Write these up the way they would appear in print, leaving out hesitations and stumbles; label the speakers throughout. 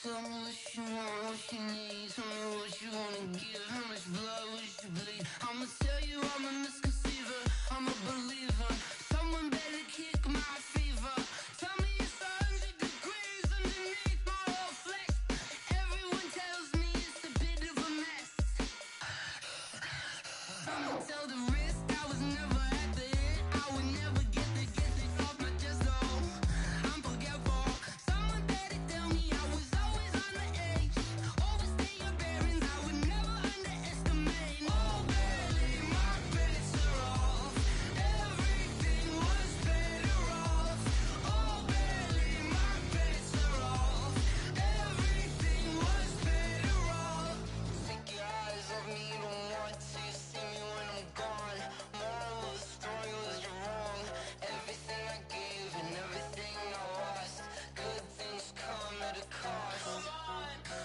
Speaker 1: Tell me what you want, what you need. Tell me what you wanna give. How much blood would you bleed? I'ma tell you I'm a misconceiver, I'm a believer. Someone better kick my fever. Tell me it's 100 degrees underneath my whole flesh. Everyone tells me it's a bit of a mess. I'ma tell the risk I was never at the end. I would never get it off my chest though. I'm forgetful. Someone better tell me I was always on the edge. Overstay your bearings, I would never underestimate. Oh baby, my bets are off. Everything was better off. Oh baby, my bets are off. Everything was better off. Take your eyes off me, you don't want to see me when I'm gone. Moral of the story was you're wrong. Everything I gave and everything I lost. Good things come at a cost.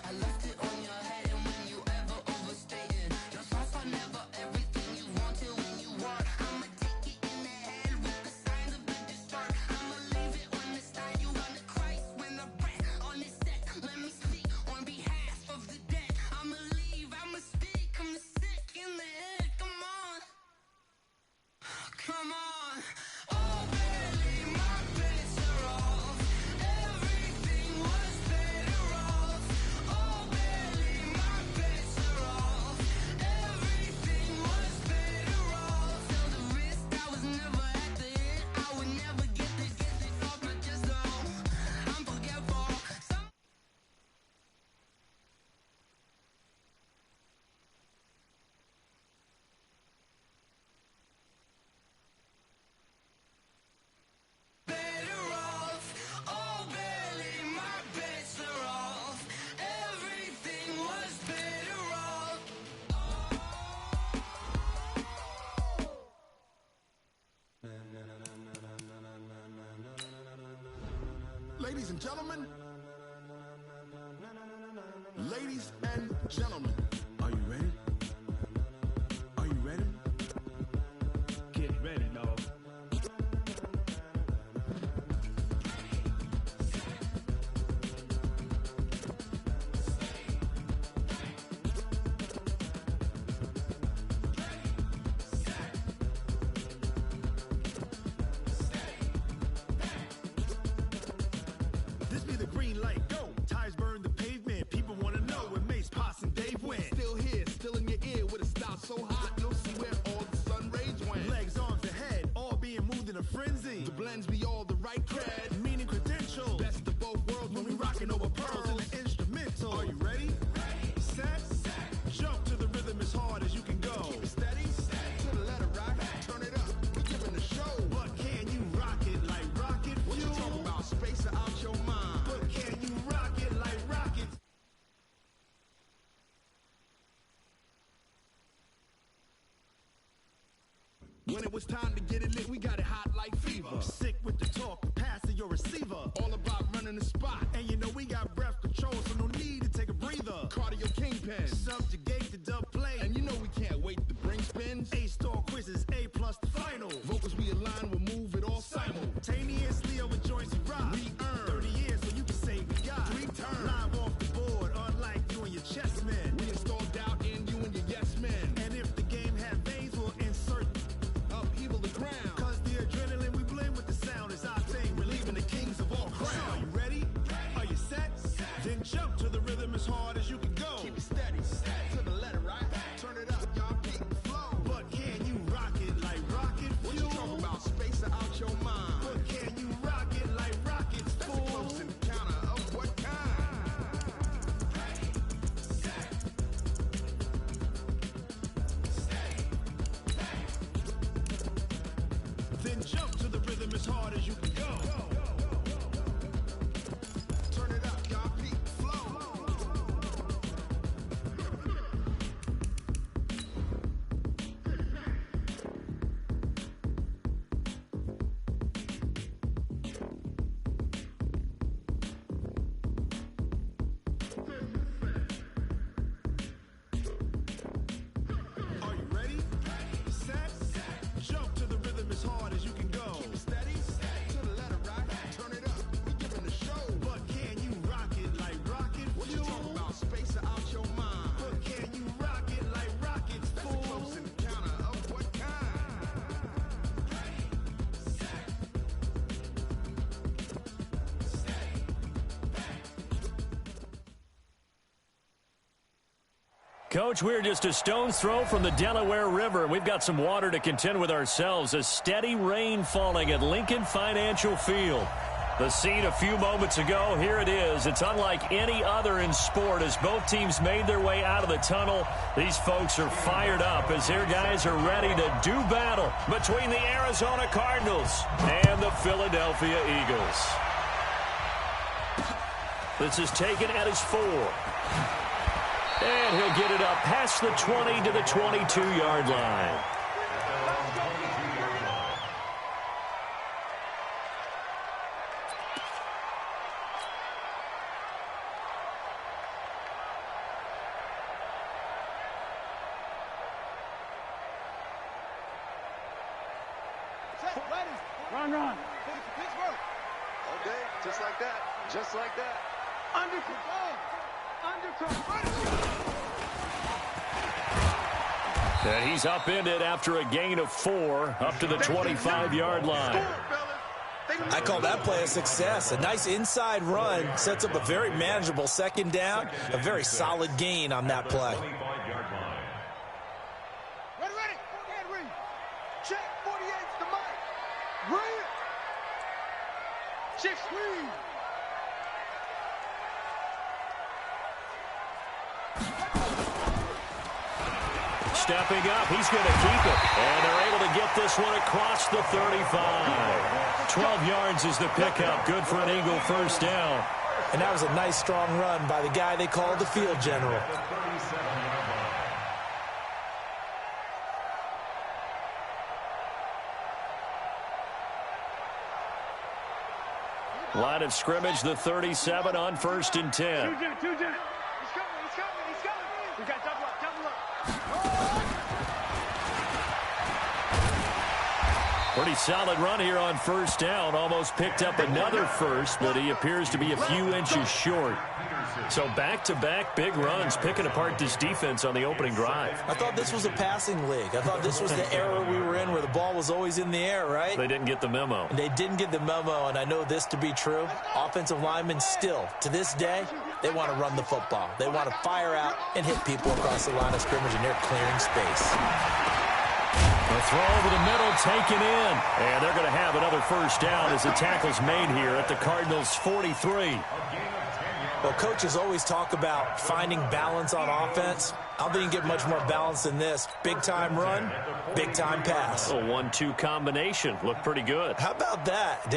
Speaker 1: I left it on your head, and when you ever overstated, your thoughts are never everything you wanted when you want. I'ma take it in the head with the signs of the distort. I'ma leave it on the side. You wanna Christ when I breath on this set. Let me speak on behalf of the dead. I'ma leave, I'ma speak. I'm the sick in the head. Come on, come on. Oh baby, my bets are off. Everything was better off. Oh baby, my bets are off. Everything was better off. Tell the risk I was never at the end. I would never get it off my chest though. I'm forgetful. Better off. Oh baby, my bets are off. Everything was better off.
Speaker 2: Ladies and gentlemen, ladies and gentlemen, are you ready? Are you ready?
Speaker 3: Get ready, dog.
Speaker 2: This be the green light, go. Tires burn the pavement. People wanna know where Mace, Potts, and Dave went. Still here, still in your ear with a style so hot, you'll see where all the sun rays went. Legs, arms, and head, all being moved in a frenzy. The blends be all the right cred, meaning credentials. Best of both worlds when we rockin' over pearls in the instrumental. Are you ready? Set, jump to the rhythm as hard as you can go. Keep it steady, to the letter rock, turn it up, we're giving the show. But can you rock it like rocket fuel? What you talking about, space or out your mind? But can you rock it like rockets? When it was time to get it lit, we got it hot like fever. Sick with the talk, passing your receiver. All about running the spot. And you know we got breath control, so no need to take a breather. Cardio kingpin, subjugate the dub play. And you know we can't wait to bring spins. A-star quizzes, A+ the final. Vocals we align, we'll move it all simultaneously over joints we rock. We earn 30 years, so you can say we got 3 turns. Live off the board, unlike you and your chess men. We install doubt in you and your yes men. And if the game had veins, we'll insert upheaval the ground. Cause the adrenaline we blend with the sound is our thing. We're leaving the kings of all crowns. So are you ready? Are you set? Then jump to the rhythm as hard as you can go. Keep it steady, to the letter right. Turn it up, y'all beat the flow. But can you rock it like rocket fuel? What you talking about, space or out your mind? But can you rock it like rockets, fool? That's a close encounter of what kind? Then jump to the rhythm as hard as you can go. Turn it up, y'all beat the flow. Are you ready? Set, jump to the rhythm as hard as you can go. Keep it steady, to the
Speaker 4: Coach, we're just a stone's throw from the Delaware River. We've got some water to contend with ourselves. A steady rain falling at Lincoln Financial Field. The scene a few moments ago, here it is. It's unlike any other in sport as both teams made their way out of the tunnel. These folks are fired up as their guys are ready to do battle between the Arizona Cardinals and the Philadelphia Eagles. This is taken at his 4. And he'll get it up past the 20 to the 22-yard line.
Speaker 5: Run. Pittsburgh. Okay, just like that. Just like that. Under control.
Speaker 4: And he's upended after a gain of 4 up to the 25-yard line.
Speaker 6: I call that play a success. A nice inside run sets up a very manageable second down. A very solid gain on that play.
Speaker 5: Ready. Hand read. Check 48's the mic. Read. Check screen.
Speaker 4: Stepping up, he's going to keep it. And they're able to get this one across the 35. 12 yards is the pickup. Good for an Eagle first down.
Speaker 6: And that was a nice, strong run by the guy they called the field general.
Speaker 4: Line of scrimmage, the 37 on 1st and 10.
Speaker 5: He's coming. We got double up.
Speaker 4: Pretty solid run here on first down. Almost picked up another first, but he appears to be a few inches short. So back-to-back big runs, picking apart this defense on the opening drive.
Speaker 6: I thought this was a passing league. I thought this was the era we were in where the ball was always in the air, right?
Speaker 4: They didn't get the memo.
Speaker 6: They didn't get the memo, and I know this to be true. Offensive linemen still, to this day, they want to run the football. They want to fire out and hit people across the line of scrimmage, and they're clearing space.
Speaker 4: The throw over the middle taken in. And they're going to have another first down as the tackle's made here at the Cardinals' 43.
Speaker 6: Well, coaches always talk about finding balance on offense. I don't think you can get much more balance than this. Big-time run, big-time pass.
Speaker 4: A 1-2 combination. Looked pretty good.
Speaker 6: How about that?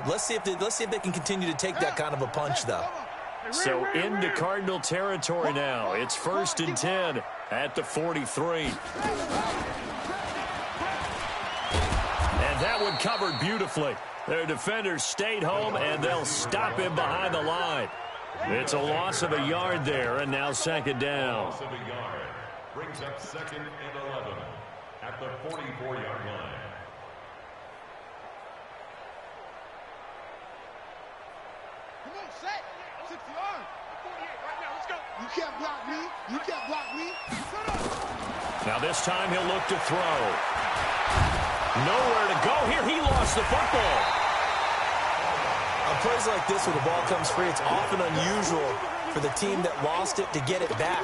Speaker 6: Let's see if they can continue to take that kind of a punch, though.
Speaker 4: So into Cardinal territory now. It's 1st and 10 at the 43. And that one covered beautifully. Their defenders stayed home, and they'll stop him behind the line. It's a loss of a yard there, and now second down.
Speaker 7: Loss of a yard brings up 2nd and 11 at the 44-yard line.
Speaker 5: Come on, set. 60 yards. 48 right now. Let's go. You can't block me. Shut up.
Speaker 4: Now this time he'll look to throw. Nowhere to go here. He lost the football.
Speaker 6: On plays like this where the ball comes free, it's often unusual for the team that lost it to get it back.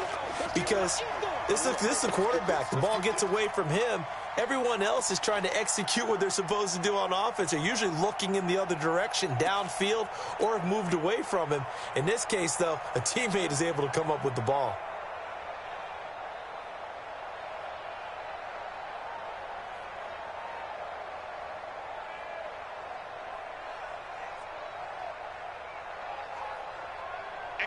Speaker 6: Because this is the quarterback. The ball gets away from him. Everyone else is trying to execute what they're supposed to do on offense. They're usually looking in the other direction, downfield, or have moved away from him. In this case, though, a teammate is able to come up with the ball.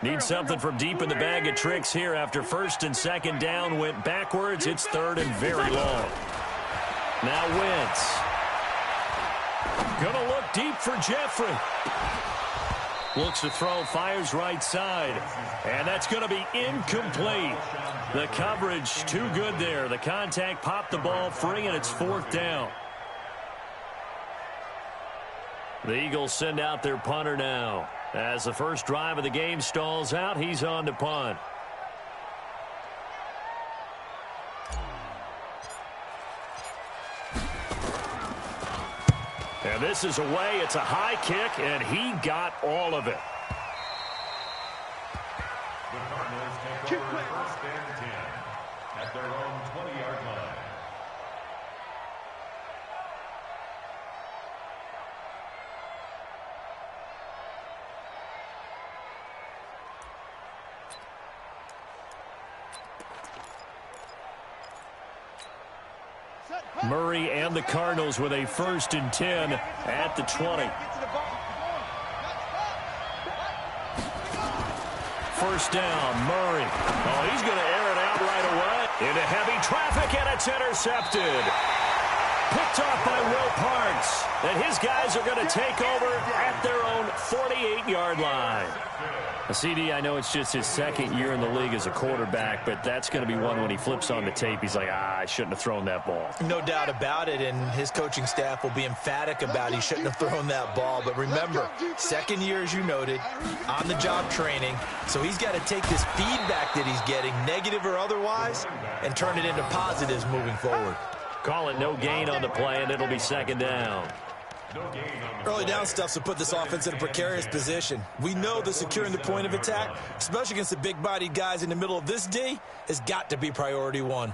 Speaker 4: Need something from deep in the bag of tricks here after 1st and 2nd down went backwards. It's 3rd and very long. Now Wentz. Gonna look deep for Jeffrey. Looks to throw, fires right side. And that's going to be incomplete. The coverage too good there. The contact popped the ball free, and it's 4th down. The Eagles send out their punter now. As the first drive of the game stalls out, he's on to punt. And this is away. It's a high kick, and he got all of it.
Speaker 7: The Cardinals take over 1st and 10. at their own 20-yard line.
Speaker 4: Murray and the Cardinals with a 1st and 10 at the 20. First down, Murray. Oh, he's going to air it out right away. Into heavy traffic, and it's intercepted. Picked off by Will Parks. And his guys are going to take over at their own 48-yard line. CD, I know it's just his 2nd year in the league as a quarterback, but that's going to be one when he flips on the tape, he's like, I shouldn't have thrown that ball.
Speaker 6: No doubt about it, and his coaching staff will be emphatic about he shouldn't have thrown that ball. But remember, 2nd year, as you noted, on-the-job training, so he's got to take this feedback that he's getting, negative or otherwise, and turn it into positives moving forward.
Speaker 4: Call it no gain on the play, and it'll be 2nd down.
Speaker 6: Early down stuffs will put this offense in a precarious position. We know that securing the point of attack, especially against the big-bodied guys in the middle of this D, has got to be priority 1.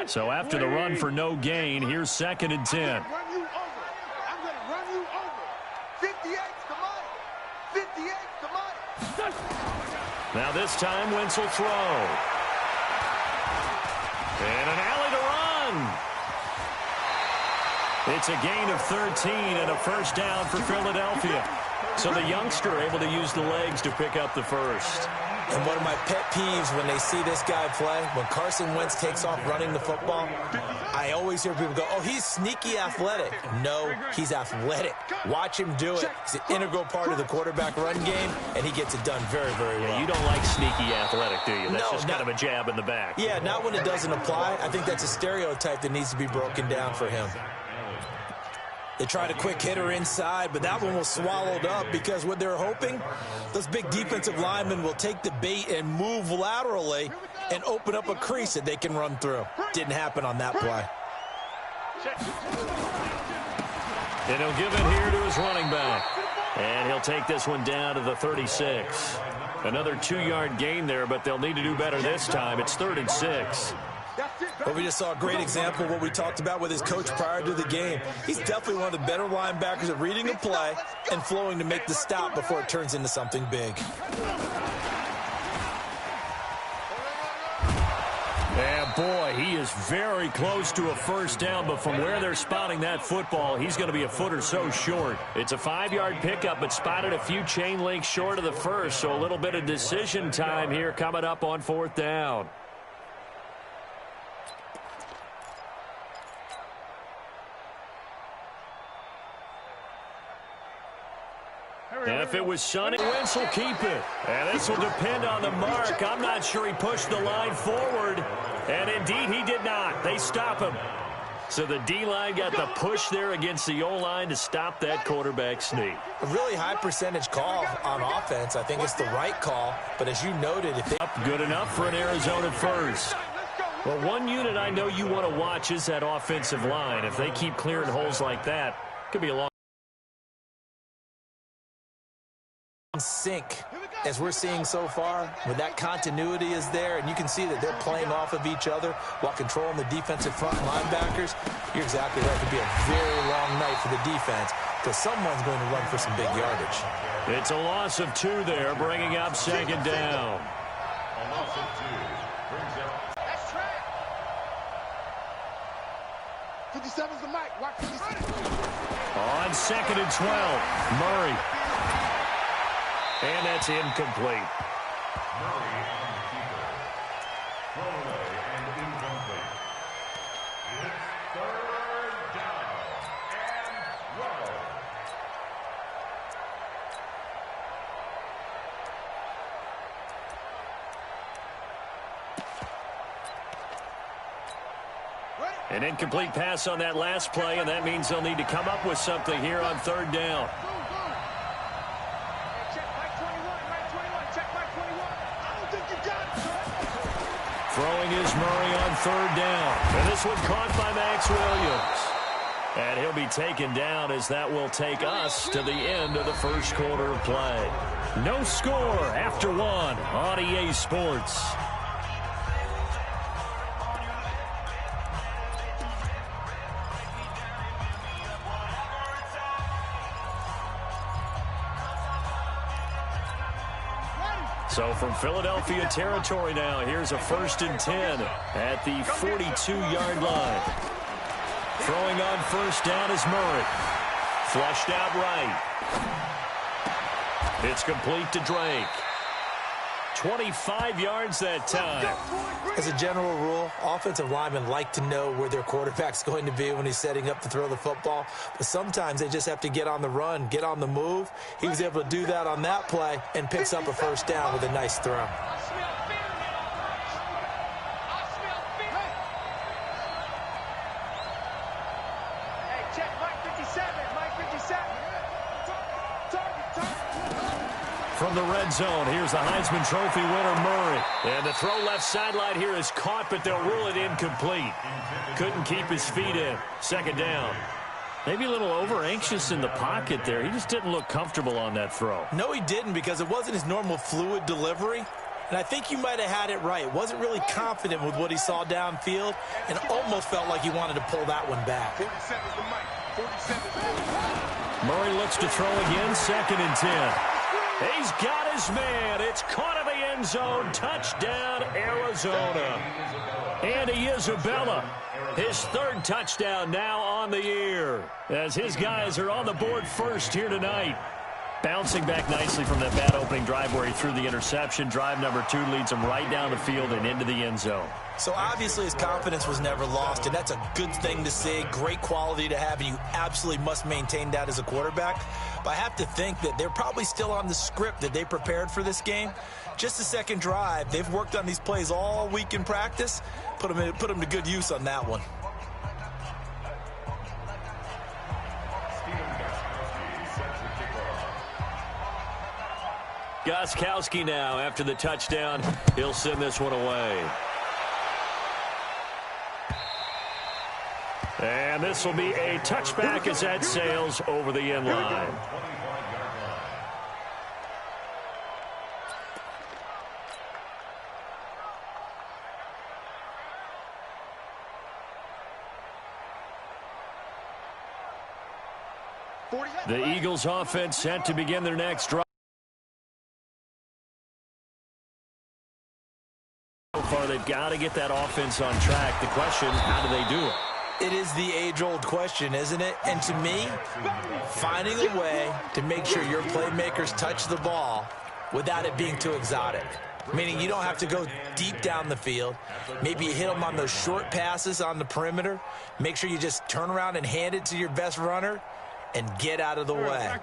Speaker 4: So after the run for no gain, here's 2nd and 10.
Speaker 5: I'm going to run you over. 58's the money. 58's the money.
Speaker 4: Now this time, Wentz will throw. And an alley to run. It's a gain of 13 and a 1st down for Philadelphia. So the youngster able to use the legs to pick up the 1st.
Speaker 6: And one of my pet peeves when they see this guy play, when Carson Wentz takes off running the football, I always hear people go, oh, he's sneaky athletic. No, he's athletic. Watch him do it. It's an integral part of the quarterback run game, and he gets it done very, very well.
Speaker 4: Yeah, you don't like sneaky athletic, do you? That's
Speaker 6: no,
Speaker 4: just kind of a jab in the back.
Speaker 6: Yeah, not when it doesn't apply. I think that's a stereotype that needs to be broken down for him. They tried a quick hitter inside, but that one was swallowed up because what they're hoping, those big defensive linemen will take the bait and move laterally and open up a crease that they can run through. Didn't happen on that play.
Speaker 4: And he'll give it here to his running back. And he'll take this one down to the 36. Another 2-yard gain there, but they'll need to do better this time. It's 3rd and 6.
Speaker 6: Well, we just saw a great example of what we talked about with his coach prior to the game. He's definitely one of the better linebackers at reading a play and flowing to make the stop before it turns into something big.
Speaker 4: And boy, he is very close to a 1st down, but from where they're spotting that football, he's going to be a foot or so short. It's a 5-yard pickup, but spotted a few chain links short of the 1st, so a little bit of decision time here coming up on 4th down. And if it was sunny, Wentz will keep it. And this will depend on the mark. I'm not sure he pushed the line forward. And indeed, he did not. They stop him. So the D-line got the push there against the O-line to stop that quarterback sneak.
Speaker 6: A really high percentage call on offense. I think it's the right call. But as you noted, if they...
Speaker 4: Good enough for an Arizona 1st. Well, one unit I know you want to watch is that offensive line. If they keep clearing holes like that, it could be a long...
Speaker 6: sync as we're seeing so far, when that continuity is there and you can see that they're playing off of each other while controlling the defensive front linebackers. You're exactly right. It could be a very long night for the defense because someone's going to run for some big yardage.
Speaker 4: It's a loss of 2 there, bringing up 2nd down.
Speaker 7: A loss of 2 brings up.
Speaker 5: That's strech. 57's the mic. Watch 57.
Speaker 4: On 2nd and 12, Murray. And that's incomplete.
Speaker 7: Murray on the keeper. Throw away and incomplete. It's 3rd down and 12.
Speaker 4: An incomplete pass on that last play, and that means they'll need to come up with something here on 3rd down. Throwing is Murray on 3rd down. And this one caught by Max Williams. And he'll be taken down as that will take us to the end of the 1st quarter of play. No score after 1 on EA Sports. So from Philadelphia territory now, here's a 1st and 10 at the 42-yard line. Throwing on 1st down is Murray. Flushed out right. It's complete to Drake. 25 yards that time.
Speaker 6: As a general rule, offensive linemen like to know where their quarterback's going to be when he's setting up to throw the football. But sometimes they just have to get on the run, get on the move. He was able to do that on that play and picks up a 1st down with a nice throw.
Speaker 4: From the red zone, here's the Heisman Trophy winner, Murray. And the throw left sideline here is caught, but they'll rule it incomplete. Couldn't keep his feet in. 2nd down. Maybe a little over-anxious in the pocket there. He just didn't look comfortable on that throw.
Speaker 6: No, he didn't, because it wasn't his normal fluid delivery. And I think you might have had it right. Wasn't really confident with what he saw downfield and almost felt like he wanted to pull that one back.
Speaker 5: 47's the mic. 47's the mic.
Speaker 4: Murray looks to throw again, 2nd and 10. He's got his man. It's caught in the end zone. Touchdown, Arizona. Andy Isabella, his 3rd touchdown now on the year, as his guys are on the board first here tonight. Bouncing back nicely from that bad opening drive where he threw the interception. Drive number 2 leads him right down the field and into the end zone.
Speaker 6: So obviously his confidence was never lost, and that's a good thing to see. Great quality to have, and you absolutely must maintain that as a quarterback. But I have to think that they're probably still on the script that they prepared for this game. Just the 2nd drive. They've worked on these plays all week in practice. Put them to good use on that one.
Speaker 4: Gostkowski now after the touchdown. He'll send this one away. And this will be a touchback as that sails over the end line. The Eagles offense set to begin their next drive. So far, they've got to get that offense on track. The question, how do they do it?
Speaker 6: It is the age-old question, isn't it? And to me, finding a way to make sure your playmakers touch the ball without it being too exotic. Meaning you don't have to go deep down the field. Maybe you hit them on those short passes on the perimeter. Make sure you just turn around and hand it to your best runner and get out of the way.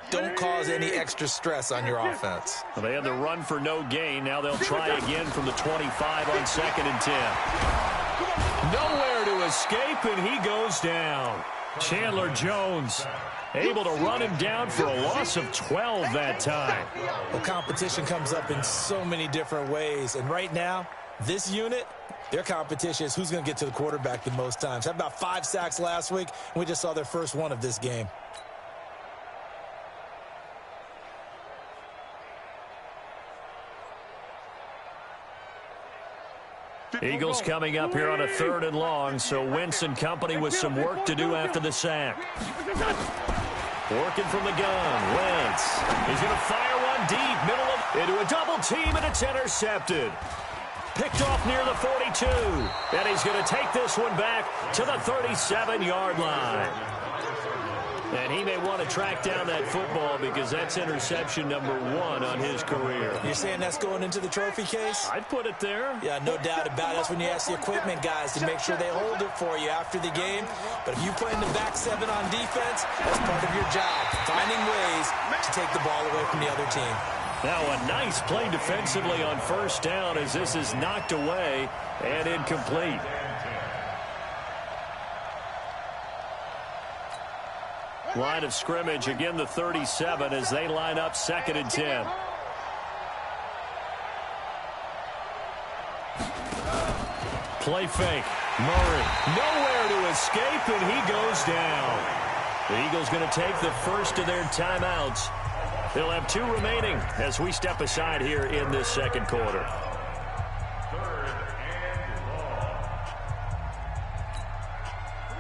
Speaker 6: Don't cause any extra stress on your offense.
Speaker 4: Well, they had the run for no gain. Now they'll try again from the 25 on 2nd and 10. Nowhere to escape, and he goes down. Chandler Jones able to run him down for a loss of 12 that time.
Speaker 6: Well, competition comes up in so many different ways, and right now, this unit, their competition is who's going to get to the quarterback the most times. Had about 5 sacks last week, and we just saw their first one of this game.
Speaker 4: Eagles coming up here on a 3rd and long, so Wentz and company with some work to do after the sack. Working from the gun, Wentz. He's going to fire one deep, into a double team, and it's intercepted. Picked off near the 42, and he's going to take this one back to the 37-yard line. And he may want to track down that football because that's interception number 1 on his career.
Speaker 6: You're saying that's going into the trophy case?
Speaker 4: I'd put it there.
Speaker 6: Yeah, no doubt about it. That's when you ask the equipment guys to make sure they hold it for you after the game. But if you play in the back 7 on defense, that's part of your job, finding ways to take the ball away from the other team.
Speaker 4: Now a nice play defensively on 1st down as this is knocked away and incomplete. Line of scrimmage, again the 37 as they line up 2nd and 10. Play fake. Murray nowhere to escape, and he goes down. The Eagles going to take the first of their timeouts. They'll have 2 remaining as we step aside here in this 2nd quarter.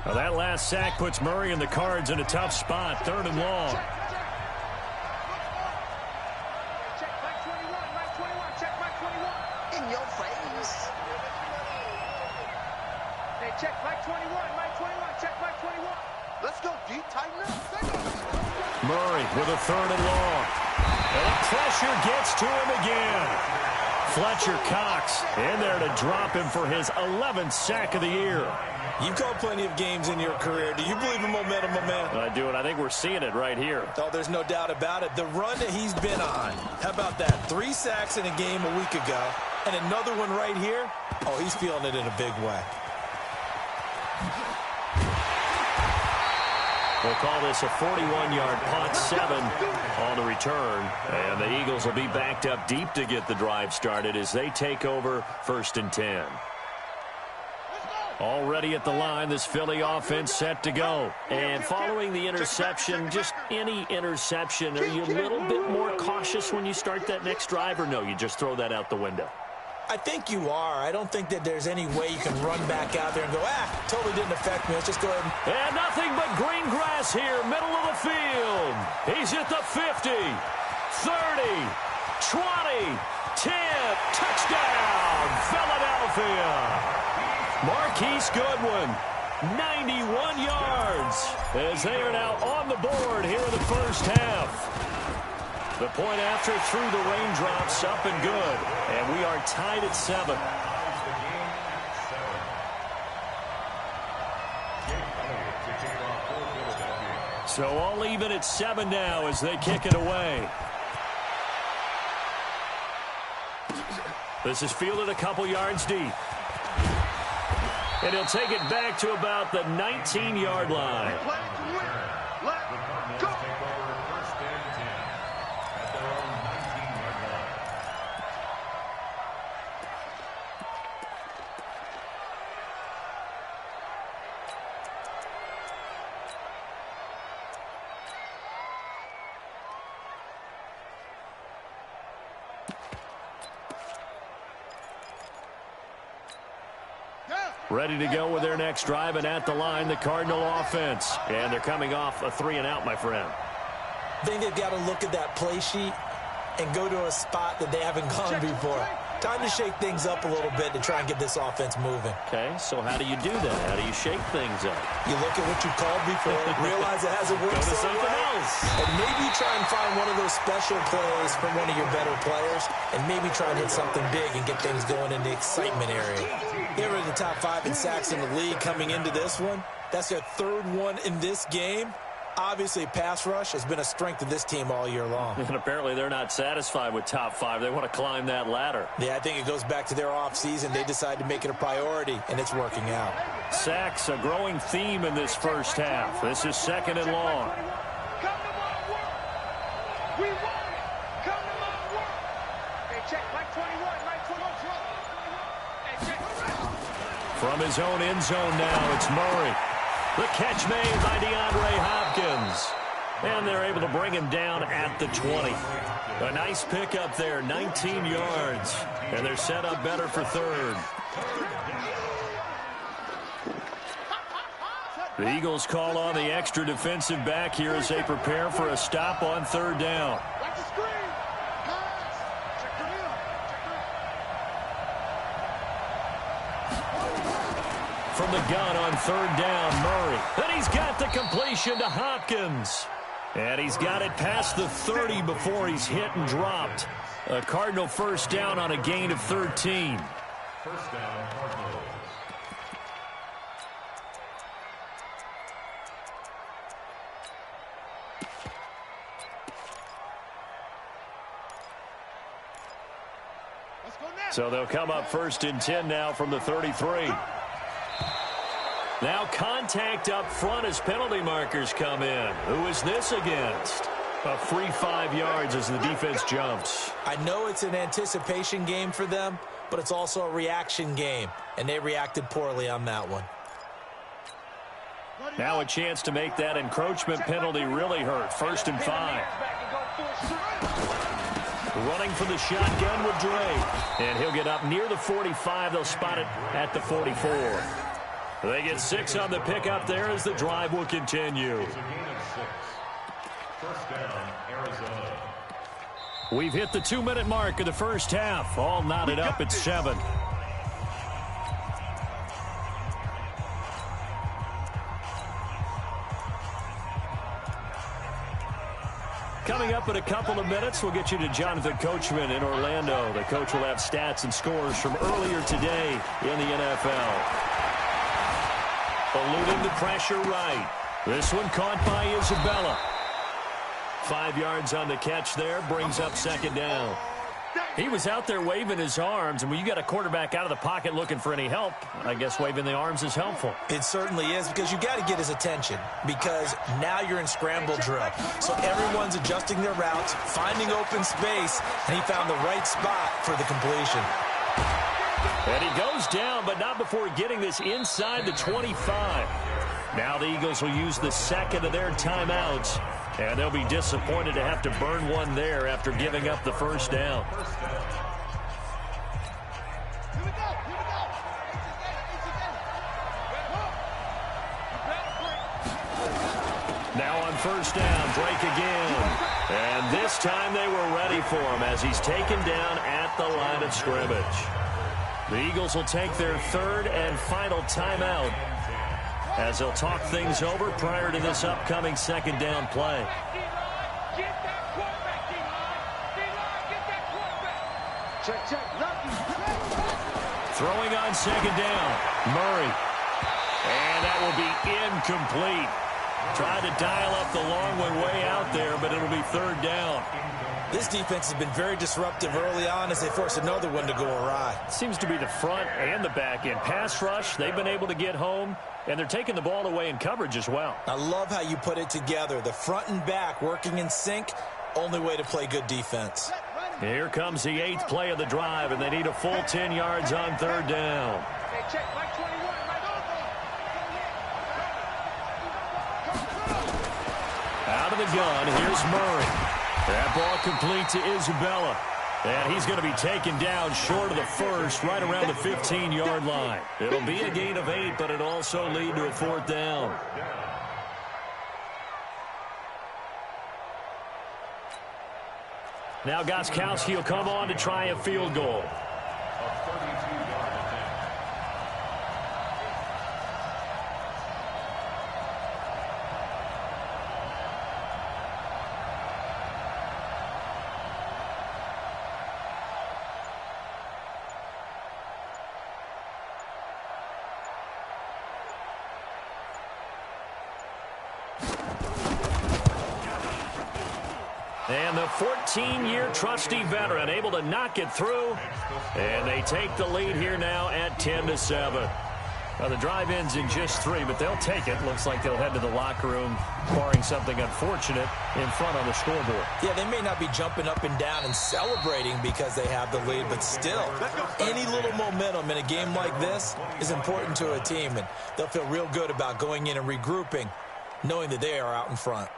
Speaker 4: Well, that last sack puts Murray and the Cards in a tough spot. 3rd and long.
Speaker 5: Let's go, D. Tighten up.
Speaker 4: Murray with a 3rd and long. And pressure gets to him again. Fletcher Cox in there to drop him for his 11th sack of the year.
Speaker 6: You've called plenty of games in your career. Do you believe in momentum, my man?
Speaker 4: I do, and I think we're seeing it right here.
Speaker 6: Oh, there's no doubt about it. The run that he's been on. How about that? 3 sacks in a game a week ago. And another one right here. Oh, he's feeling it in a big way.
Speaker 4: We'll call this a 41-yard punt, 7 on the return. And the Eagles will be backed up deep to get the drive started as they take over 1st and 10. Already at the line, this Philly offense set to go. And following the interception, just any interception, are you a little bit more cautious when you start that next drive, or no, you just throw that out the window?
Speaker 6: I think you are. I don't think that there's any way you can run back out there and go, totally didn't affect me. Let's just go ahead
Speaker 4: And nothing but green grass here, middle of the field. He's at the 50, 30, 20, 10, touchdown, Philadelphia. Marquise Goodwin, 91 yards, as they are now on the board here in the first half. The point after through the raindrops, up and good, and we are tied at 7. So all even at 7 now as they kick it away. This is fielded a couple yards deep. And he'll take it back to about the 19-yard line. Ready to go with their next drive, and at the line, the Cardinal offense. And they're coming off a 3-and-out, my friend.
Speaker 6: I think they've got to look at that play sheet and go to a spot that they haven't gone before. Time to shake things up a little bit to try and get this offense moving.
Speaker 4: Okay, so how do you do that? How do you shake things up?
Speaker 6: You look at what you called before, realize it hasn't worked
Speaker 4: Go to
Speaker 6: so
Speaker 4: something
Speaker 6: well,
Speaker 4: else.
Speaker 6: and maybe try and find one of those special plays from one of your better players, and maybe try and hit something big and get things going in the excitement area. They were in the top 5 in sacks in the league coming into this one. That's their 3rd one in this game. Obviously, pass rush has been a strength of this team all year long.
Speaker 4: And apparently they're not satisfied with top 5. They want to climb that ladder.
Speaker 6: Yeah, I think it goes back to their offseason. They decided to make it a priority, and it's working out.
Speaker 4: Sacks, a growing theme in this first half. This is 2nd and long. From his own end zone now, it's Murray. The catch made by DeAndre Hopkins. And they're able to bring him down at the 20. A nice pickup there, 19 yards. And they're set up better for 3rd. The Eagles call on the extra defensive back here as they prepare for a stop on 3rd down. From the gun on 3rd down, Murray. And he's got the completion to Hopkins. And he's got it past the 30 before he's hit and dropped. A Cardinal first down on a gain of 13.
Speaker 7: First down, Cardinals.
Speaker 4: So they'll come up 1st and 10 now from the 33. Now contact up front as penalty markers come in. Who is this against? A free 5 yards as the defense jumps.
Speaker 6: I know it's an anticipation game for them, but it's also a reaction game, and they reacted poorly on that one.
Speaker 4: Now a chance to make that encroachment penalty really hurt. 1st and 5. Running for the shotgun with Dre. And he'll get up near the 45. They'll spot it at the 44. They get 6 on the pickup there as the drive will continue.
Speaker 7: It's a gain of 6. First down, Arizona.
Speaker 4: We've hit the 2-minute mark of the first half. All knotted up at 7. Coming up in a couple of minutes, we'll get you to Jonathan Coachman in Orlando. The coach will have stats and scores from earlier today in the NFL. Eluding the pressure right. This one caught by Isabella. 5 yards on the catch there, brings up second down. He was out there waving his arms, and when you got a quarterback out of the pocket looking for any help, I guess waving the arms is helpful.
Speaker 6: It certainly is, because you got to get his attention, because now you're in scramble drill. So everyone's adjusting their routes, finding open space, and he found the right spot for the completion.
Speaker 4: And he goes down, but not before getting this inside the 25. Now the Eagles will use the second of their timeouts, and they'll be disappointed to have to burn one there after giving up the first down. Now on first down, Drake again. And this time they were ready for him as he's taken down at the line of scrimmage. The Eagles will take their third and final timeout as they'll talk things over prior to this upcoming second down play. Throwing on second down, Murray. And that will be incomplete. Tried to dial up the long one way out there, but it'll be third down.
Speaker 6: This defense has been very disruptive early on as they force another one to go awry.
Speaker 4: Seems to be the front and the back end. Pass rush, they've been able to get home, and they're taking the ball away in coverage as well.
Speaker 6: I love how you put it together. The front and back working in sync, only way to play good defense.
Speaker 4: Here comes the 8th play of the drive, and they need a full 10 yards on third down. Out of the gun, here's Murray. That ball complete to Isabella. And he's going to be taken down short of the first, right around the 15-yard line. It'll be a gain of 8, but it'll also lead to a fourth down. Now Gostkowski will come on to try a field goal. And the 14-year trusty veteran able to knock it through. And they take the lead here now at 10-7. Well, the drive ends in just 3, but they'll take it. Looks like they'll head to the locker room, barring something unfortunate in front on the scoreboard.
Speaker 6: Yeah, they may not be jumping up and down and celebrating because they have the lead, but still, any little momentum in a game like this is important to a team, and they'll feel real good about going in and regrouping, knowing that they are out in front.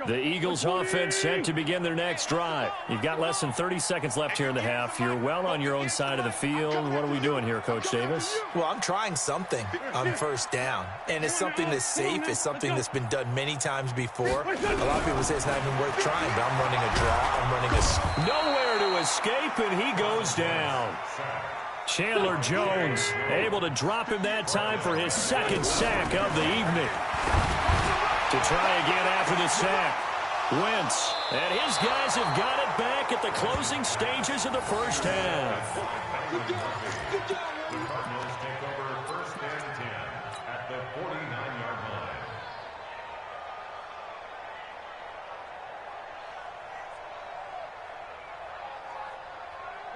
Speaker 4: The Eagles offense set to begin their next drive. You've got less than 30 seconds left here in the half. You're well on your own side of the field. What are we doing here, Coach Davis?
Speaker 6: Well, I'm trying something on first down. And it's something that's safe. It's something that's been done many times before. A lot of people say it's not even worth trying, but I'm running a draw. I'm running a...
Speaker 4: Nowhere to escape, and he goes down. Chandler Jones able to drop him that time for his second sack of the evening. To try again after the sack. Wentz, and his guys have got it back at the closing stages of the first half.
Speaker 7: Cardinals take over first and 10 at the 49-yard line.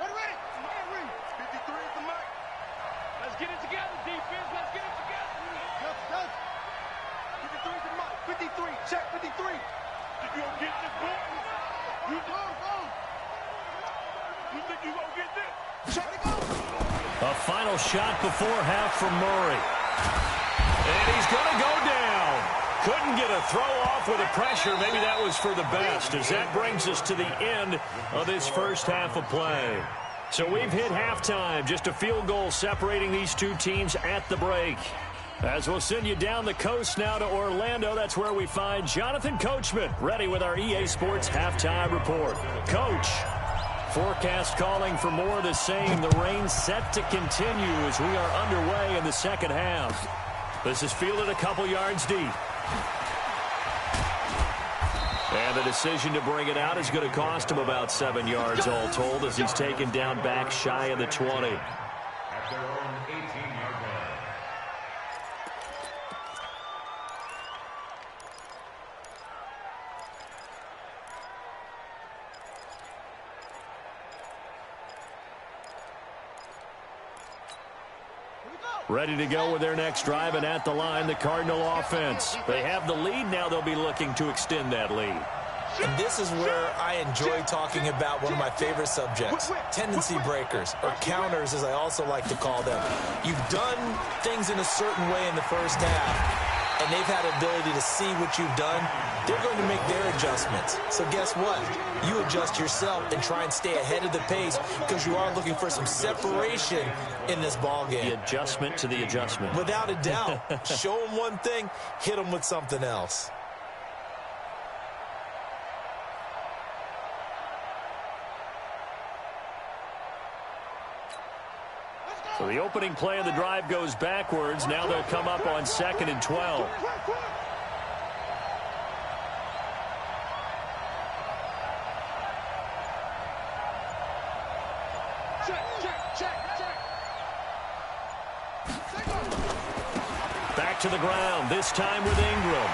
Speaker 5: Ready. 53 is the mark. Let's get it together, defense. Let's get it together. Yes. 53 is the mark. 53. Check 53. You gonna get this ball? You think you gonna get this? Check it out.
Speaker 4: A final shot before half from Murray. And he's going to go down. Couldn't get a throw off with the pressure. Maybe that was for the best, as that brings us to the end of this first half of play. So we've hit halftime. Just a field goal separating these two teams at the break. As we'll send you down the coast now to Orlando, that's where we find Jonathan Coachman, ready with our EA Sports Halftime Report. Coach, forecast calling for more of the same. The rain set to continue as we are underway in the second half. This is fielded a couple yards deep. And the decision to bring it out is going to cost him about 7 yards all told as he's taken down back shy of the 20.
Speaker 7: At their own 18-yard line.
Speaker 4: Ready to go with their next drive, and at the line, the Cardinal offense. They have the lead. Now they'll be looking to extend that lead.
Speaker 6: And this is where I enjoy talking about one of my favorite subjects, tendency breakers, or counters as I also like to call them. You've done things in a certain way in the first half, and they've had the ability to see what you've done. They're going to make their adjustments. So guess what? You adjust yourself and try and stay ahead of the pace because you are looking for some separation in this ball game.
Speaker 4: The adjustment to the adjustment.
Speaker 6: Without a doubt. Show them one thing, hit them with something else.
Speaker 4: So the opening play of the drive goes backwards. Now they'll come up on 2nd and 12. Back to the ground, this time with Ingram.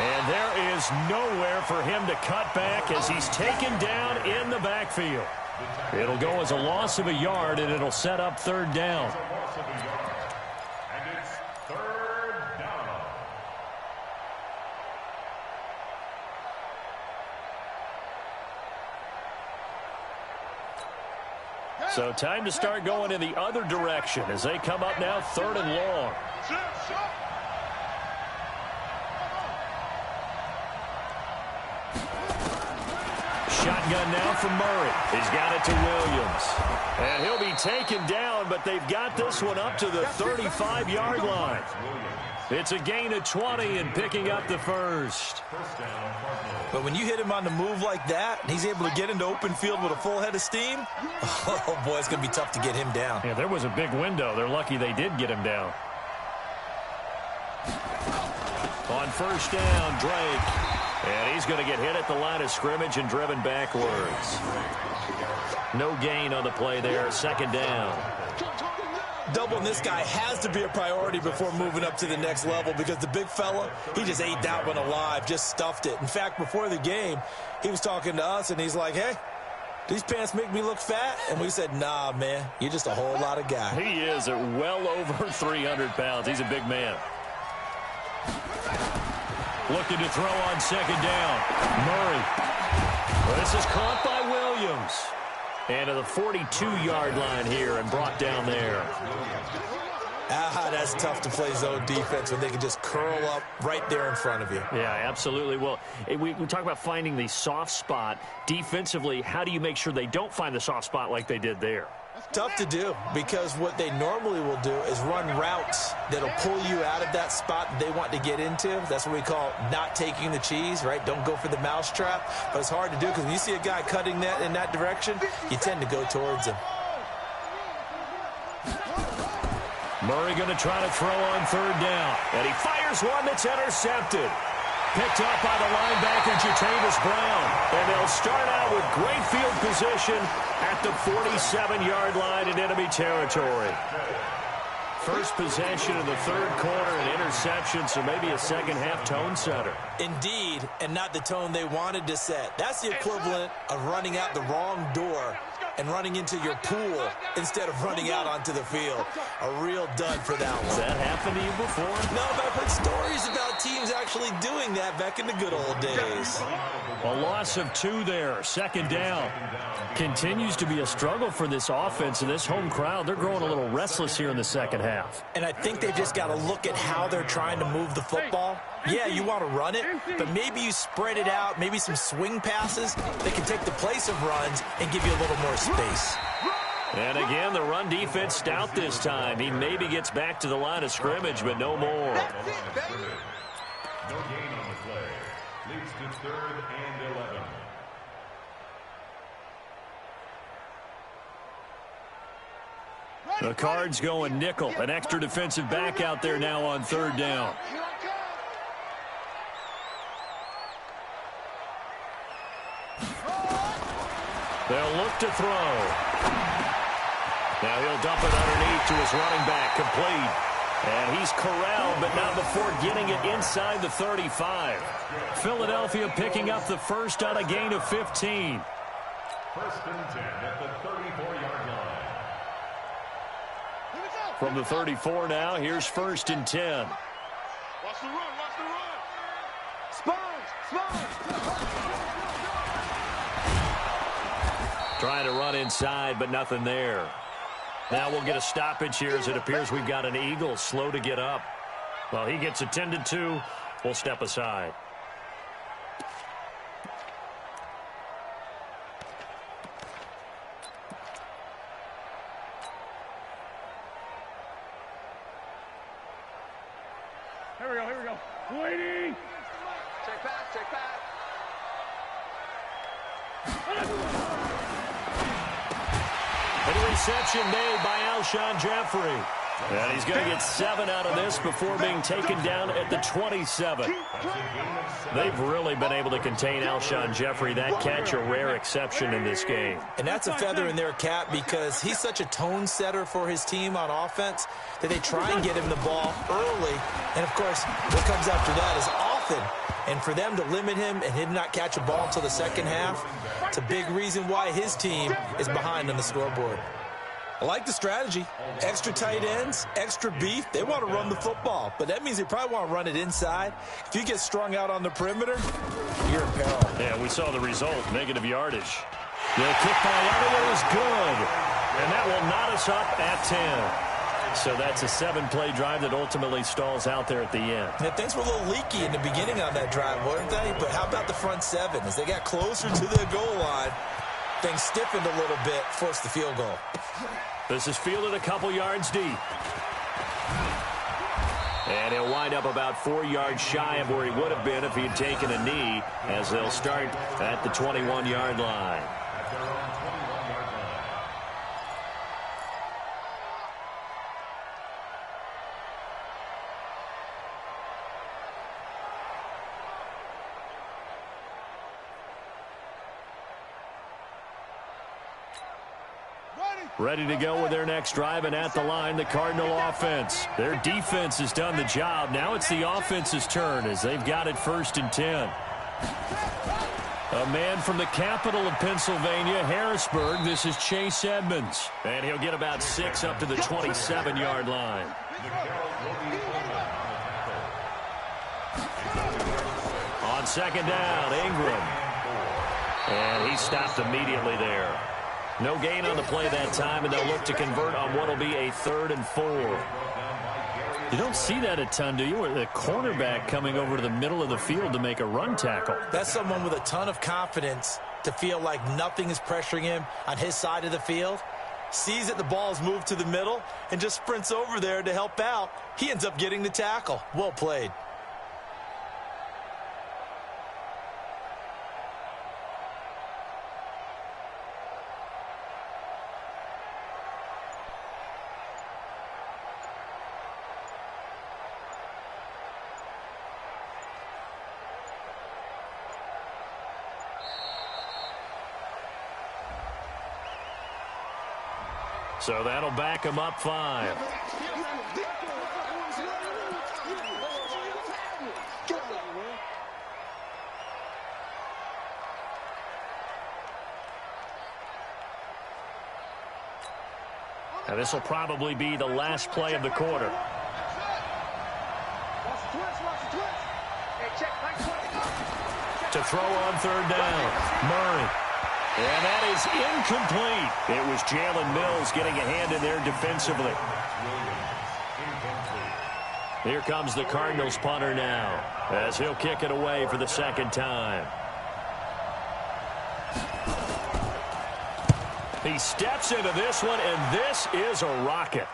Speaker 4: And there is nowhere for him to cut back as he's taken down in the backfield. It'll go as a loss of a yard, and it'll set up 3rd down.
Speaker 7: And it's 3rd down.
Speaker 4: So time to start going in the other direction as they come up now 3rd and long. Shotgun now from Murray. He's got it to Williams. And he'll be taken down, but they've got this one up to the 35-yard line. It's a gain of 20 and picking up the first.
Speaker 6: But when you hit him on the move like that, and he's able to get into open field with a full head of steam, oh, boy, it's going to be tough to get him down.
Speaker 4: Yeah, there was a big window. They're lucky they did get him down. On 1st down, Drake. And he's going to get hit at the line of scrimmage and driven backwards. No gain on the play there. 2nd down.
Speaker 6: Doubling this guy has to be a priority before moving up to the next level because the big fella, he just ate that one alive, just stuffed it. In fact, before the game, he was talking to us, and he's like, hey, these pants make me look fat? And we said, nah, man, you're just a whole lot of guy.
Speaker 4: He is at well over 300 pounds. He's a big man. Looking to throw on 2nd down. Murray. Well, this is caught by Williams. And to the 42-yard line here and brought down there.
Speaker 6: That's tough to play zone defense when they can just curl up right there in front of you.
Speaker 4: Yeah, absolutely. Well, we talk about finding the soft spot. Defensively, how do you make sure they don't find the soft spot like they did there?
Speaker 6: Tough to do because what they normally will do is run routes that'll pull you out of that spot they want to get into. That's what we call not taking the cheese, right? Don't go for the mousetrap. But it's hard to do because when you see a guy cutting that in that direction, you tend to go towards him.
Speaker 4: Murray going to try to throw on 3rd down. And he fires one that's intercepted. Picked up by the linebacker, Jatavis Brown. And they'll start out with great field position at the 47-yard line in enemy territory. First possession in the 3rd quarter, an interception, so maybe a second-half tone setter.
Speaker 6: Indeed, and not the tone they wanted to set. That's the equivalent of running out the wrong door and running into your pool instead of running out onto the field. A real dud for that one.
Speaker 4: Has that happened to you before?
Speaker 6: No, but I've heard stories about teams actually doing that back in the good old days.
Speaker 4: A loss of 2 there, 2nd down. Continues to be a struggle for this offense and this home crowd. They're growing a little restless here in the second half.
Speaker 6: And I think they've just got to look at how they're trying to move the football. Yeah, you want to run it, but maybe you spread it out, maybe some swing passes that can take the place of runs and give you a little more space.
Speaker 4: And again, the run defense stout this time. He maybe gets back to the line of scrimmage, but no more.
Speaker 7: No gain on the play. Leads to 3rd and 11.
Speaker 4: The Cards going nickel. An extra defensive back out there now on third down. They'll look to throw. Now he'll dump it underneath to his running back. Complete. And he's corralled, but not before getting it inside the 35. Philadelphia picking up the first on a gain of 15.
Speaker 7: First and 10 at the 34-yard line.
Speaker 4: From the 34 now, here's first and 10.
Speaker 5: Watch the run, watch the run. Sponge.
Speaker 4: Trying to run inside, but nothing there. Now we'll get a stoppage here as it appears we've got an Eagle slow to get up. Well, he gets attended to. We'll step aside.
Speaker 3: Here we go. Waiting.
Speaker 5: Check back.
Speaker 4: And a reception made by Alshon Jeffrey. And he's going to get 7 out of this before being taken down at the 27. They've really been able to contain Alshon Jeffrey. That catch a rare exception in this game.
Speaker 6: And that's a feather in their cap because he's such a tone setter for his team on offense that they try and get him the ball early. And, of course, what comes after that is often. And for them to limit him and him not catch a ball until the second half, it's a big reason why his team is behind on the scoreboard. I like the strategy. Extra tight ends, extra beef. They want to run the football, but that means they probably want to run it inside. If you get strung out on the perimeter, you're in peril.
Speaker 4: Yeah, we saw the result, negative yardage. The kick by Elliott is good, and that will knot us up at 10. So that's a 7-play drive that ultimately stalls out there at the end.
Speaker 6: And things were a little leaky in the beginning on that drive, weren't they? But how about the front 7? As they got closer to the goal line, things stiffened a little bit, forced the field goal.
Speaker 4: This is fielded a couple yards deep. And he'll wind up about 4 yards shy of where he would have been if he had taken a knee, as they'll start at the 21-yard line. Ready to go with their next drive, and at the line, the Cardinal offense. Their defense has done the job. Now it's the offense's turn as they've got it first and 10. A man from the capital of Pennsylvania, Harrisburg. This is Chase Edmonds. And he'll get about 6 up to the 27-yard line. On second down, Ingram. And he stopped immediately there. No gain on the play that time, and they'll look to convert on what will be a 3rd and 4. You don't see that a ton, do you? Or the cornerback coming over to the middle of the field to make a run tackle.
Speaker 6: That's someone with a ton of confidence to feel like nothing is pressuring him on his side of the field. Sees that the ball is moved to the middle and just sprints over there to help out. He ends up getting the tackle. Well played.
Speaker 4: So that'll back him up 5. Now this will probably be the last play of the quarter. To throw on 3rd down, Murray. And that is incomplete. It was Jalen Mills getting a hand in there defensively. Here comes the Cardinals punter now, as he'll kick it away for the 2nd time. He steps into this one, and this is a rocket.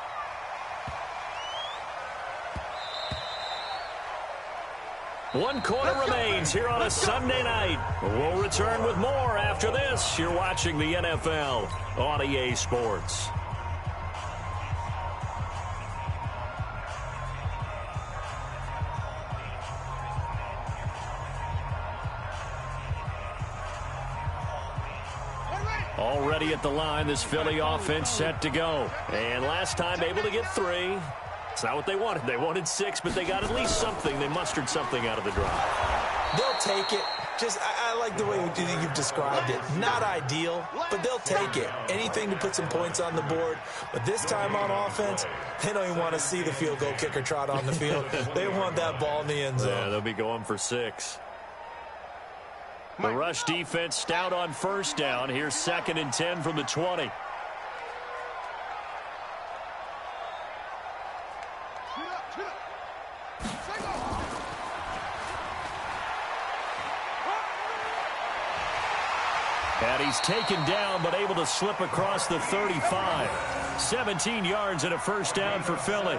Speaker 4: One quarter remains here on a Sunday night. We'll return with more after this. You're watching the NFL on EA Sports. Already at the line, this Philly offense set to go. And last time able to get 3. It's not what they wanted. They wanted 6, but they got at least something. They mustered something out of the drive.
Speaker 6: They'll take it. I like the way you've described it. Not ideal, but they'll take it. Anything to put some points on the board. But this time on offense, they don't even want to see the field goal kicker trot on the field. They want that ball in the end zone.
Speaker 4: Yeah, they'll be going for 6. The rush defense stout on first down. Here's 2nd and 10 from the 20. And he's taken down, but able to slip across the 35. 17 yards and a first down for Philly.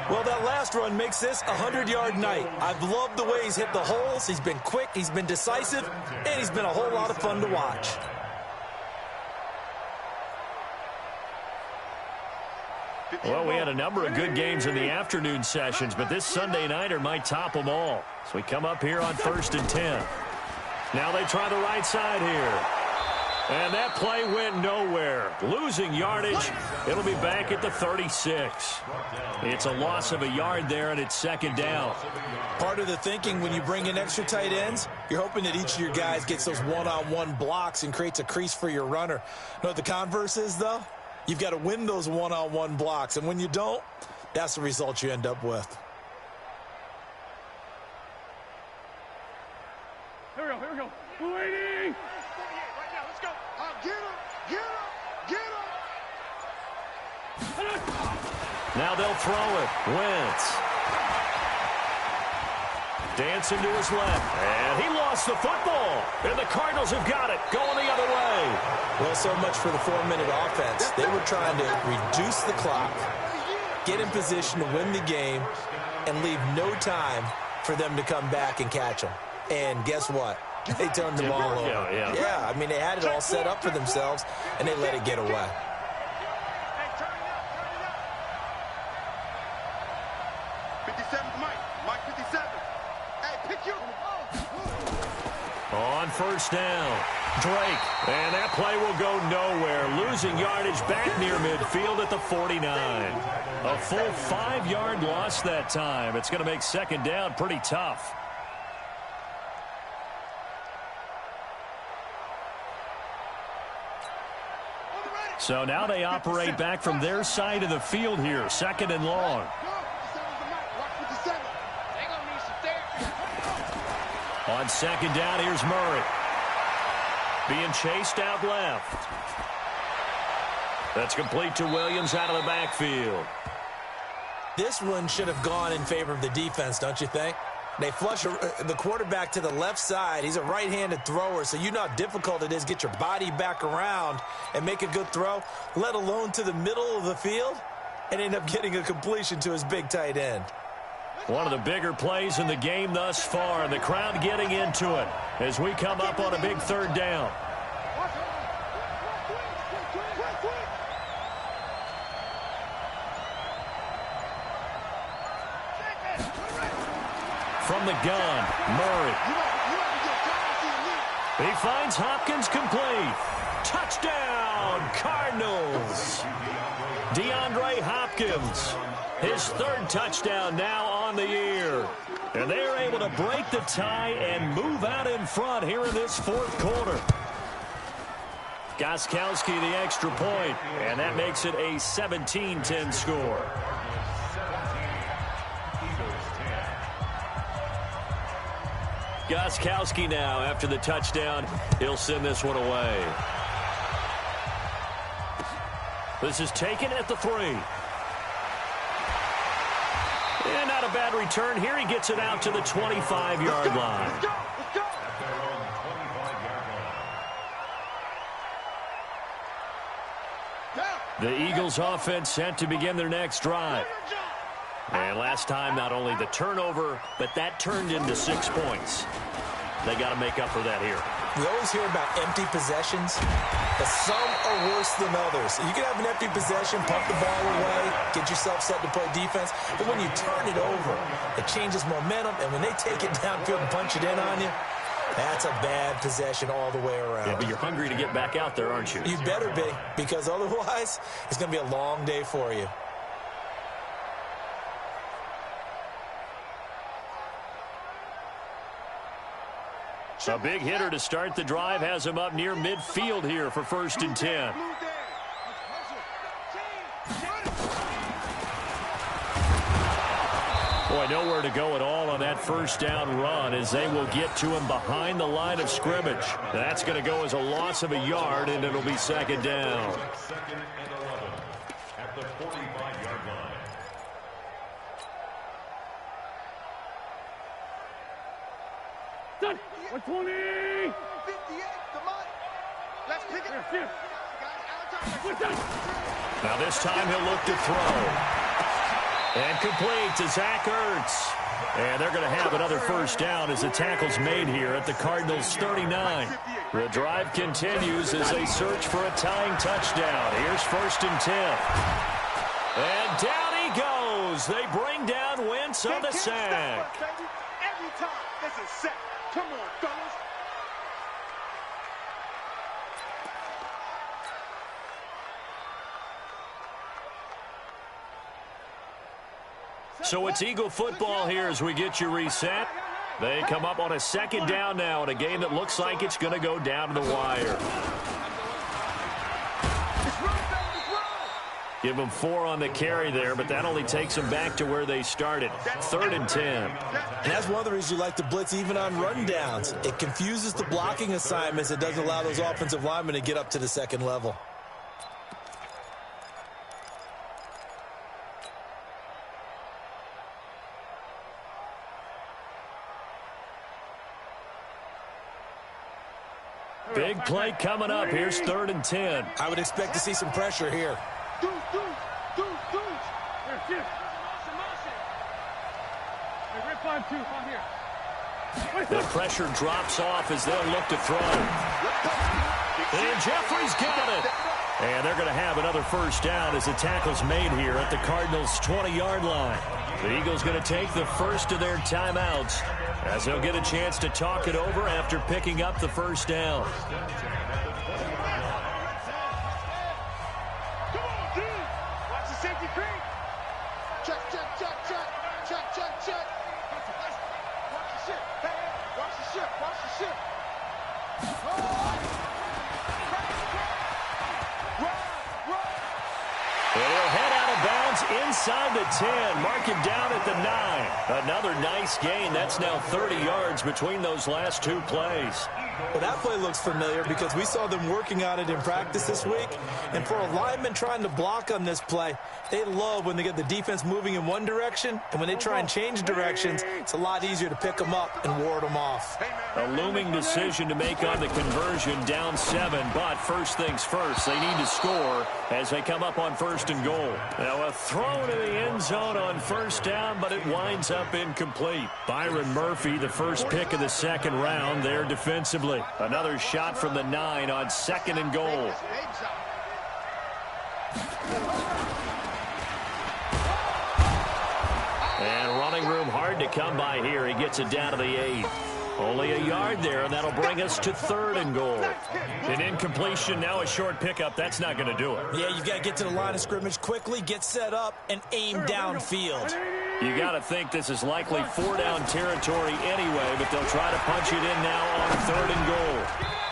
Speaker 6: Well, that last run makes this a 100-yard night. I've loved the way he's hit the holes. He's been quick, he's been decisive, and he's been a whole lot of fun to watch.
Speaker 4: Well, we had a number of good games in the afternoon sessions, but this Sunday nighter might top them all. So we come up here on 1st and 10. Now they try the right side here. And that play went nowhere. Losing yardage. It'll be back at the 36. It's a loss of a yard there, and it's 2nd down.
Speaker 6: Part of the thinking when you bring in extra tight ends, you're hoping that each of your guys gets those one-on-one blocks and creates a crease for your runner. You know what the converse is, though? You've got to win those one-on-one blocks, and when you don't, that's the result you end up with.
Speaker 3: Here we go. Waiting!
Speaker 4: Now they'll throw it. Wentz. Dancing to his left. And he lost the football. And the Cardinals have got it. Going the other way.
Speaker 6: Well, so much for the 4-minute offense. They were trying to reduce the clock, get in position to win the game, and leave no time for them to come back and catch them. And guess what? They turned the ball over. Yeah, I mean, they had it all set up for themselves, and they let it get away.
Speaker 4: On first down, Drake. And that play will go nowhere. Losing yardage back near midfield at the 49. A full 5-yard loss that time. It's going to make 2nd down pretty tough. So now they operate back from their side of the field here. 2nd and long. On 2nd down, here's Murray. Being chased out left. That's complete to Williams out of the backfield.
Speaker 6: This one should have gone in favor of the defense, don't you think? They flush the quarterback to the left side. He's a right-handed thrower, so you know how difficult it is to get your body back around and make a good throw, let alone to the middle of the field, and end up getting a completion to his big tight end.
Speaker 4: One of the bigger plays in the game thus far, and the crowd getting into it as we come up on a big 3rd down. From the gun, Murray. He finds Hopkins complete. Touchdown, Cardinals. DeAndre Hopkins. His 3rd touchdown now on the year. And they're able to break the tie and move out in front here in this 4th quarter. Gostkowski the extra point, and that makes it a 17-10 score. Gostkowski now, after the touchdown, he'll send this one away. This is taken at the 3. And not a bad return here. He gets it out to the 25-yard line. The Eagles offense set to begin their next drive. And last time, not only the turnover, but that turned into 6 points. They got to make up for that here.
Speaker 6: We always hear about empty possessions, but some are worse than others. You can have an empty possession, pump the ball away, get yourself set to play defense, but when you turn it over, it changes momentum, and when they take it downfield and punch it in on you, That's a bad possession all the way around.
Speaker 4: Yeah, but you're hungry to get back out there, aren't you?
Speaker 6: You better be, because otherwise it's going to be a long day for you.
Speaker 4: A big hitter to start the drive has him up near midfield here for 1st and 10. Boy, nowhere to go at all on that first down run as they will get to him behind the line of scrimmage. That's going to go as a loss of a yard, and it'll be 2nd down.
Speaker 7: 2nd and 11 at the 45-yard line.
Speaker 3: Done. 120.
Speaker 5: 58, come on. Let's pick it.
Speaker 3: Here.
Speaker 4: Now this time he'll look to throw. And complete to Zach Ertz. And they're going to have another first down as the tackle's made here at the Cardinals' 39. The drive continues as they search for a tying touchdown. Here's 1st and 10. And down he goes. They bring down Wentz on the sack.
Speaker 5: Every time there's a sack. Come on, fellas.
Speaker 4: So it's Eagle football here as we get you reset. They come up on a 2nd down now in a game that looks like it's going to go down to the wire. Give them 4 on the carry there, but that only takes them back to where they started. 3rd and 10.
Speaker 6: And that's one of the reasons you like to blitz even on rundowns. It confuses the blocking assignments. It doesn't allow those offensive linemen to get up to the 2nd level.
Speaker 4: Big play coming up. Here's 3rd and 10.
Speaker 6: I would expect to see some pressure here.
Speaker 4: The pressure drops off as they'll look to throw. And Jeffrey's got it. And they're going to have another first down as the tackle's made here at the Cardinals' 20-yard line. The Eagles going to take the first of their timeouts as they'll get a chance to talk it over after picking up the first down.
Speaker 5: Watch the safety creep. Check. Watch the ship. Hey, watch the ship.
Speaker 4: And he'll head out of bounds inside the 10. Mark him down at the 9. Another nice gain. That's now 30 yards between those last 2 plays.
Speaker 6: Well, that play looks familiar because we saw them working on it in practice this week. And for a lineman trying to block on this play, they love when they get the defense moving in one direction. And when they try and change directions, it's a lot easier to pick them up and ward them off.
Speaker 4: A looming decision to make on the conversion, down 7. But first things first, they need to score as they come up on 1st and goal. Now a throw to the end zone on 1st down, but it winds up incomplete. Byron Murphy, the first pick of the 2nd round there defensively. Another shot from the 9 on 2nd and goal. And running room hard to come by here. He gets it down to the 8. Only a yard there, and that'll bring us to 3rd and goal. An incompletion, now a short pickup. That's not going to do it.
Speaker 6: Yeah, you've got to get to the line of scrimmage quickly, get set up, and aim downfield.
Speaker 4: You got to think this is likely 4-down territory anyway, but they'll try to punch it in now on 3rd and goal.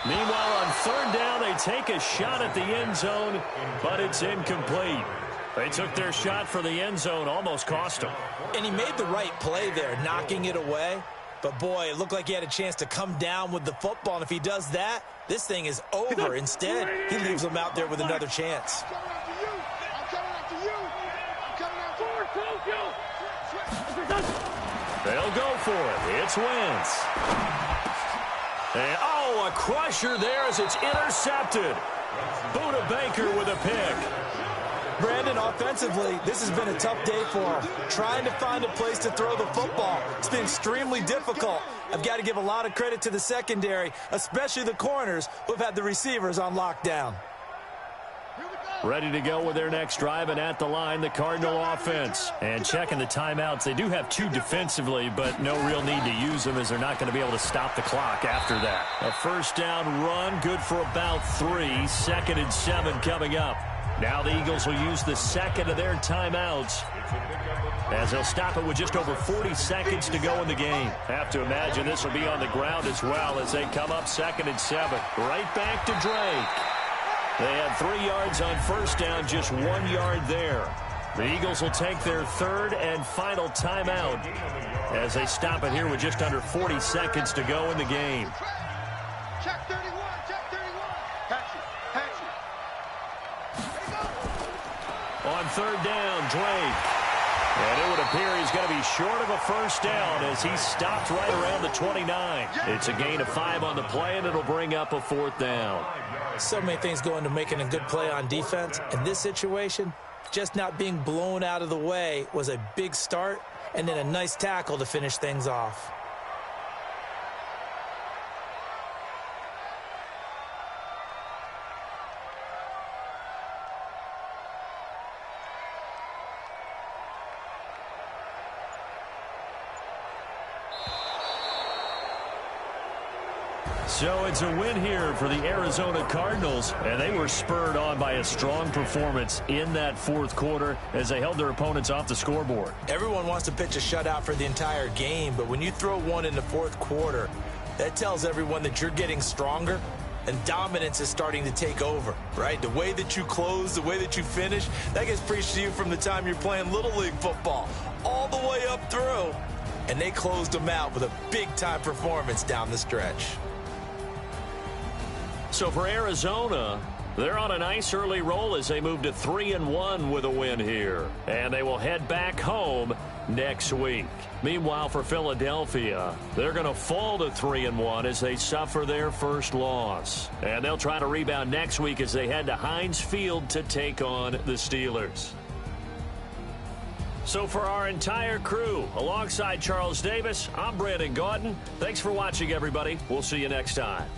Speaker 4: Meanwhile, on 3rd down, they take a shot at the end zone, but it's incomplete. They took their shot for the end zone, almost cost them.
Speaker 6: And he made the right play there, knocking it away. But, boy, it looked like he had a chance to come down with the football. And if he does that, this thing is over. Instead, he leaves them out there with another chance.
Speaker 5: I'm coming after you.
Speaker 4: They'll go for it. It's Wentz. And, oh, a crusher there as it's intercepted. Buda Baker with a pick.
Speaker 6: Brandon, offensively, this has been a tough day for him. Trying to find a place to throw the football. It's been extremely difficult. I've got to give a lot of credit to the secondary, especially the corners who have had the receivers on lockdown.
Speaker 5: Here we go.
Speaker 4: Ready to go with their next drive, and at the line, the Cardinal offense. And checking the timeouts, they do have 2 defensively, but no real need to use them as they're not going to be able to stop the clock after that. A first down run, good for about 3. 2nd and 7 coming up. Now the Eagles will use the second of their timeouts as they'll stop it with just over 40 seconds to go in the game. Have to imagine this will be on the ground as well as they come up 2nd and 7. Right back to Drake. They had 3 yards on first down, just 1 yard there. The Eagles will take their 3rd and final timeout as they stop it here with just under 40 seconds to go in the game.
Speaker 5: Check 31, check 31. Patch it.
Speaker 4: On 3rd down, Drake. And it would appear he's going to be short of a first down as he stopped right around the 29. It's a gain of 5 on the play, and it'll bring up a 4th down.
Speaker 6: So many things go into making a good play on defense. In this situation, just not being blown out of the way was a big start, and then a nice tackle to finish things off.
Speaker 4: So it's a win here for the Arizona Cardinals, and they were spurred on by a strong performance in that 4th quarter as they held their opponents off the scoreboard.
Speaker 6: Everyone wants to pitch a shutout for the entire game, but when you throw one in the 4th quarter, that tells everyone that you're getting stronger and dominance is starting to take over, right? The way that you close, the way that you finish, that gets preached to you from the time you're playing Little League football all the way up through, and they closed them out with a big-time performance down the stretch.
Speaker 4: So for Arizona, they're on a nice early roll as they move to 3-1 with a win here. And they will head back home next week. Meanwhile, for Philadelphia, they're going to fall to 3-1 as they suffer their first loss. And they'll try to rebound next week as they head to Heinz Field to take on the Steelers. So for our entire crew, alongside Charles Davis, I'm Brandon Gaudin. Thanks for watching, everybody. We'll see you next time.